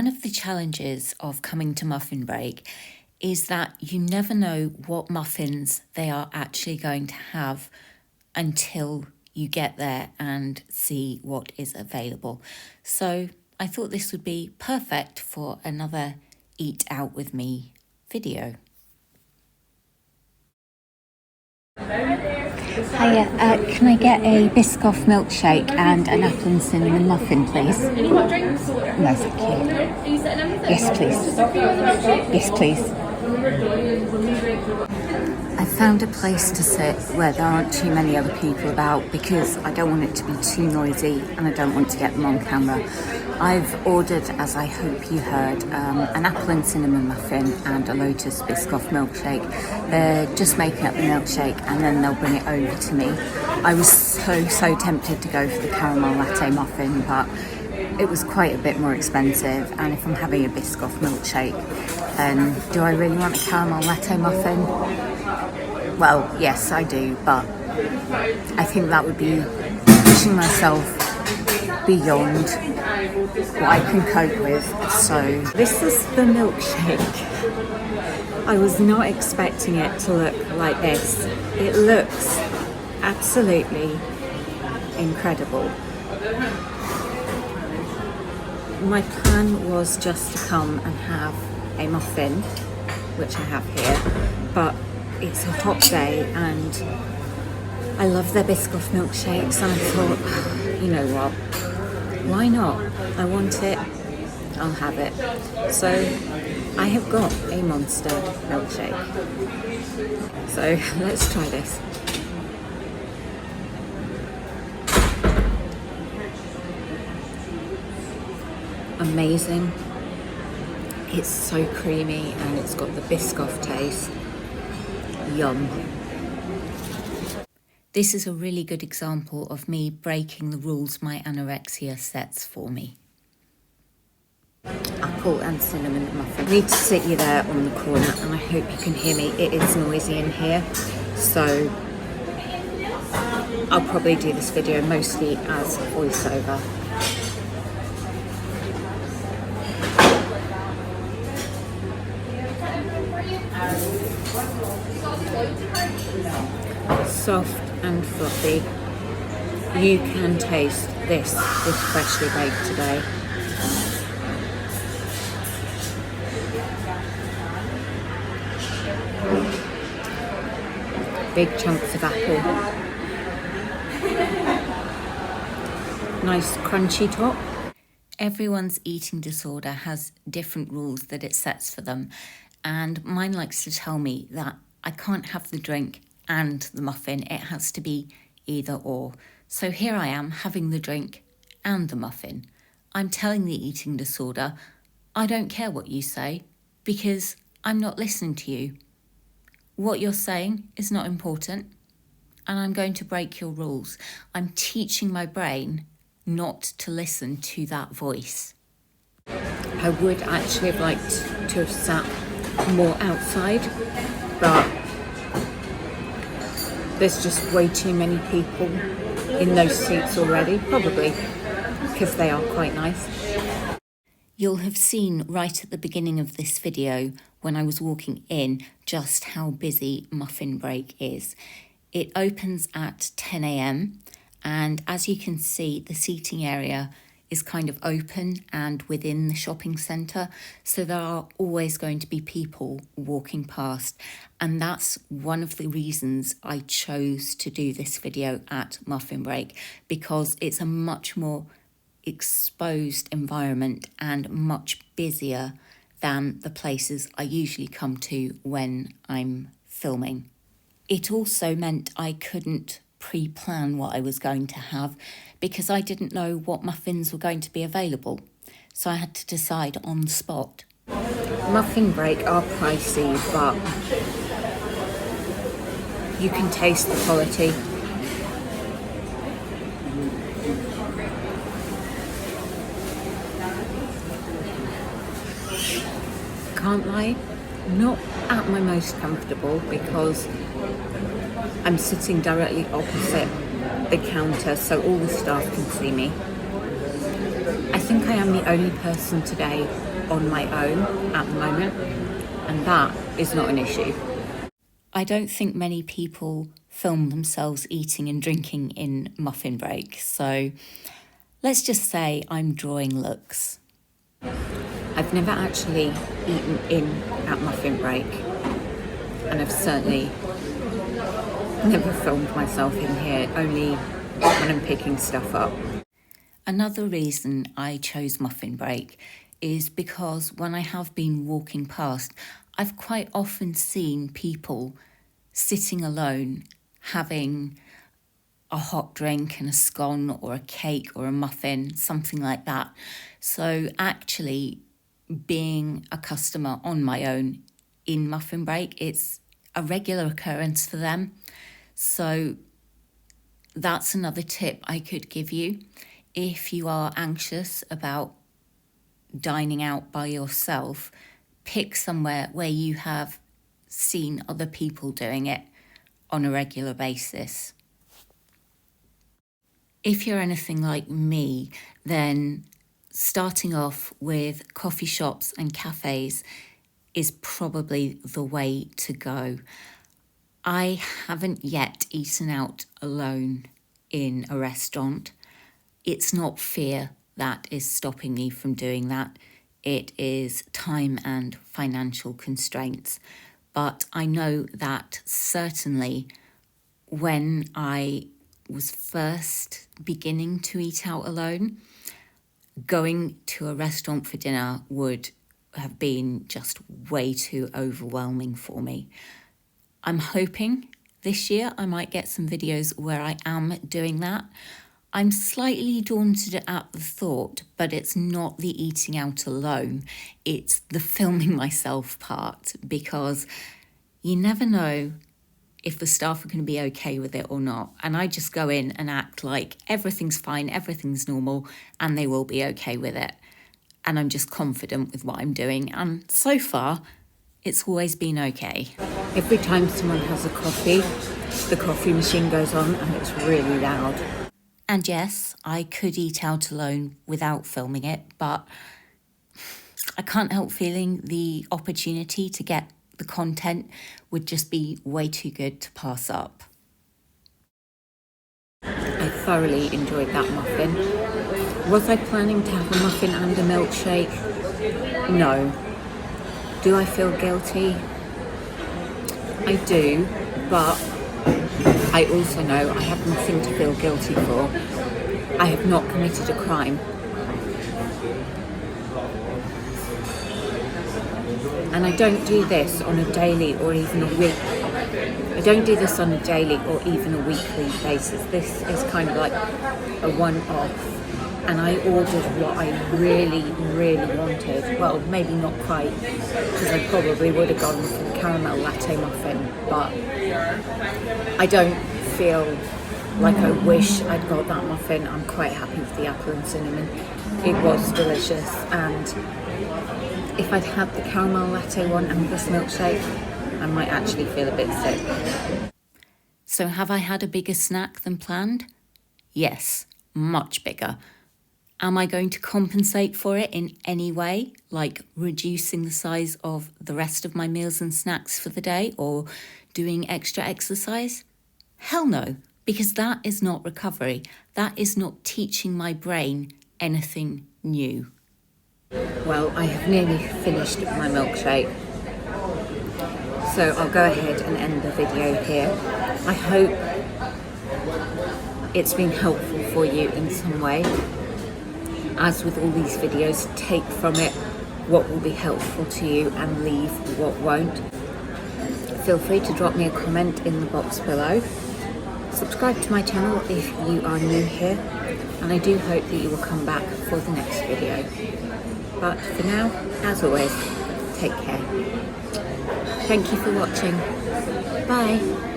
One of the challenges of coming to Muffin Break is that you never know what muffins they are actually going to have until you get there and see what is available. So I thought this would be perfect for another Eat Out With Me video. Hiya, can I get a Biscoff milkshake and an apple and cinnamon muffin, please? Any hot drinks? No, thank you. Are you setting everything? Yes, please. Yes, please. I found a place to sit where there aren't too many other people about because I don't want it to be too noisy and I don't want to get them on camera. I've ordered, as I hope you heard, an apple and cinnamon muffin and a Lotus Biscoff milkshake. They're just making up the milkshake and then they'll bring it over to me. I was so tempted to go for the caramel latte muffin, but it was quite a bit more expensive, and if I'm having a Biscoff milkshake, then do I really want a caramel latte muffin? Well, yes, I do, but I think that would be pushing myself beyond what I can cope with. So this is the milkshake. I was not expecting it to look like this. It looks absolutely incredible. My plan was just to come and have a muffin, which I have here, but it's a hot day and I love their Biscoff milkshakes, and I thought, you know what, why not? I want it, I'll have it. So I have got a monster milkshake. So let's try this. Amazing. It's so creamy and it's got the Biscoff taste. Yum. This is a really good example of me breaking the rules my anorexia sets for me. Apple and cinnamon muffin. I need to sit you there on the corner and I hope you can hear me. It is noisy in here, so I'll probably do this video mostly as a voiceover. Soft and fluffy. You can taste this is freshly baked today. Big chunks of apple. Nice crunchy top. Everyone's eating disorder has different rules that it sets for them, and mine likes to tell me that I can't have the drink and the muffin. It has to be either or. So here I am having the drink and the muffin. I'm telling the eating disorder, I don't care what you say because I'm not listening to you. What you're saying is not important and I'm going to break your rules. I'm teaching my brain not to listen to that voice. I would actually have liked to have sat more outside, but there's just way too many people in those seats already, probably because they are quite nice. You'll have seen right at the beginning of this video when I was walking in just how busy Muffin Break is. It opens at 10 a.m. and as you can see, the seating area is kind of open and within the shopping centre, so there are always going to be people walking past, and that's one of the reasons I chose to do this video at Muffin Break, because it's a much more exposed environment and much busier than the places I usually come to when I'm filming. It also meant I couldn't pre-plan what I was going to have because I didn't know what muffins were going to be available, so I had to decide on the spot. Muffin Break are pricey, but you can taste the quality. Can't lie, not at my most comfortable because I'm sitting directly opposite the counter so all the staff can see me. I think I am the only person today on my own at the moment, and that is not an issue. I don't think many people film themselves eating and drinking in muffin break, so let's just say I'm drawing looks. I've never actually eaten in at muffin break, and I've certainly never filmed myself in here, only when I'm picking stuff up. Another reason I chose muffin break is because when I have been walking past, I've quite often seen people sitting alone having a hot drink and a scone or a cake or a muffin, something like that. So actually being a customer on my own in muffin break, it's a regular occurrence for them. So that's another tip I could give you. If you are anxious about dining out by yourself, pick somewhere where you have seen other people doing it on a regular basis. If you're anything like me, then starting off with coffee shops and cafes is probably the way to go. I haven't yet eaten out alone in a restaurant. It's not fear that is stopping me from doing that. It is time and financial constraints. But I know that certainly when I was first beginning to eat out alone, going to a restaurant for dinner would have been just way too overwhelming for me. I'm hoping this year I might get some videos where I am doing that. I'm slightly daunted at the thought, but it's not the eating out alone. It's the filming myself part, because you never know if the staff are going to be okay with it or not. And I just go in and act like everything's fine, everything's normal, and they will be okay with it. And I'm just confident with what I'm doing. And so far, it's always been okay. Every time someone has a coffee, the coffee machine goes on and it's really loud. And yes, I could eat out alone without filming it, but I can't help feeling the opportunity to get the content would just be way too good to pass up. I thoroughly enjoyed that muffin. Was I planning to have a muffin and a milkshake? No. Do I feel guilty? I do, but I also know I have nothing to feel guilty for. I have not committed a crime. And I don't do this on a daily or even a week. I don't do this on a daily or even a weekly basis. This is kind of like a one-off. And I ordered what I really, really wanted. Well, maybe not quite, because I probably would have gone for the caramel latte muffin, but I don't feel like I wish I'd got that muffin. I'm quite happy with the apple and cinnamon. It was delicious, and if I'd had the caramel latte one and this milkshake, I might actually feel a bit sick. So have I had a bigger snack than planned? Yes, much bigger. Am I going to compensate for it in any way, like reducing the size of the rest of my meals and snacks for the day or doing extra exercise? Hell no, because that is not recovery. That is not teaching my brain anything new. Well, I have nearly finished my milkshake, so I'll go ahead and end the video here. I hope it's been helpful for you in some way. As with all these videos, take from it what will be helpful to you and leave what won't. Feel free to drop me a comment in the box below. Subscribe to my channel if you are new here, and I do hope that you will come back for the next video. But for now, as always, take care. Thank you for watching. Bye.